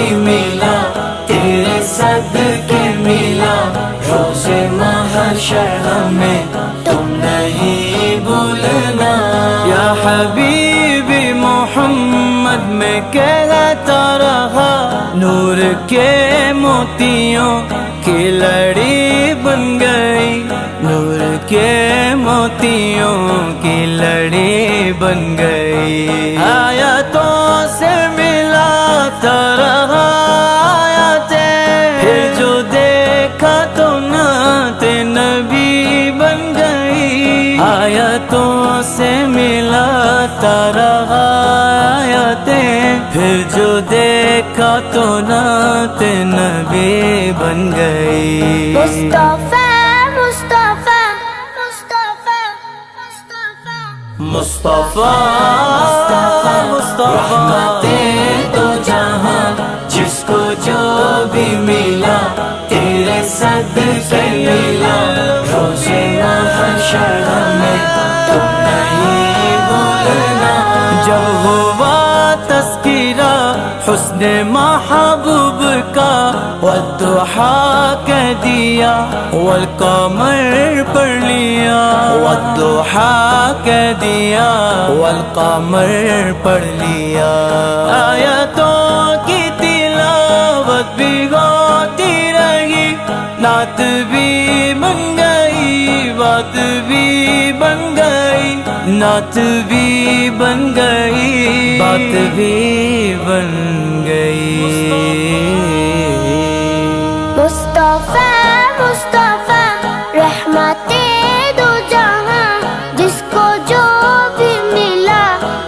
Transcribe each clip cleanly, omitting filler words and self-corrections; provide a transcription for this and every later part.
بھی ملا تیرے صدقے ملا، روز محشر ہمیں تم نہیں بھولنا۔ یا حبیبی محمد میں کہتا رہا، نور کے موتیوں کی لڑی بن گئی، نور کے موتیوں کی لڑی بن گئی۔ آیاتوں سے ملاتا رہا آیاتیں، پھر جو دیکھا تو نعت نبی بن گئی۔ آیاتوں سے ملاتا رہا آیاتیں، پھر جو دیکھا تو نعت نبی بن گئی۔ مصطفیٰ مصطفیٰ مصطفیٰ مصطفیٰ مصطفیٰ رحمتیں دو جہاں، جس کو جو بھی ملا تیرے صدقے ملا، روز محشر ہمیں تم نہیں بھولنا۔ جب ہوا تذکرہ حسن محبوب کا، والضحیٰ کہہ دیا والقمر پڑھ لیا، والضحیٰ کہہ دیا والقمر پڑھ لیا۔ آیاتوں کی تلاوت بھی ہوتی رہی، نعت بھی بن گئی، بات بھی بن گئی، نعت بھی بن گئی، بات بھی بن گئی۔ مصطفیٰ مصطفیٰ رحمتیں دو جہاں، جس کو جو بھی ملا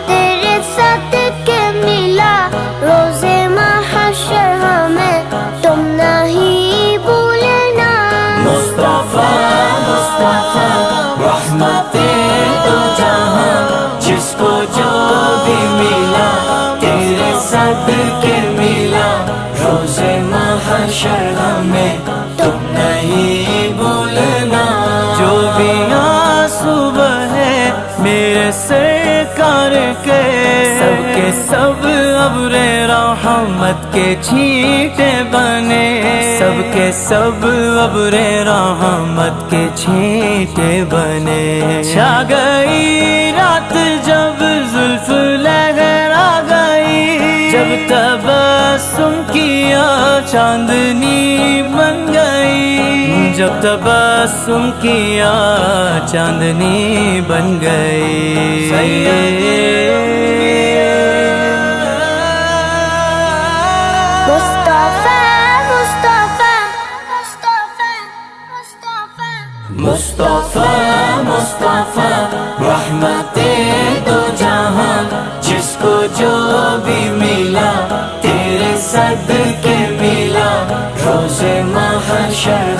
تیرے صدقے ملا، روز محشر ہمیں تم نہیں بھولنا۔ مصطفیٰ مصطفیٰ رحمتیں دو جہاں، جس کو جو بھی ملا تیرے صدقے ملا، روز محشر ہمیں تم نہیں بھولنا۔ جو بھی آنسو بہے میرے سرکار کے، سب کے سب ابر رحمت کے چھینٹے بنے، سب کے سب ابر رحمت کے چھینٹے بنے۔ چھا گئی رات جب زلف لہرا گئی، جب تبسم کیا چاندنی بن گئی، جب تبسم کیا چاندنی بن گئی۔ مصطفیٰ مصطفیٰ مصطفیٰ مصطفیٰ مصطفیٰ مصطفیٰ رحمتیں دو جہاں، جس کو جو بھی ملا تیرے صدقے ملا، روز محشر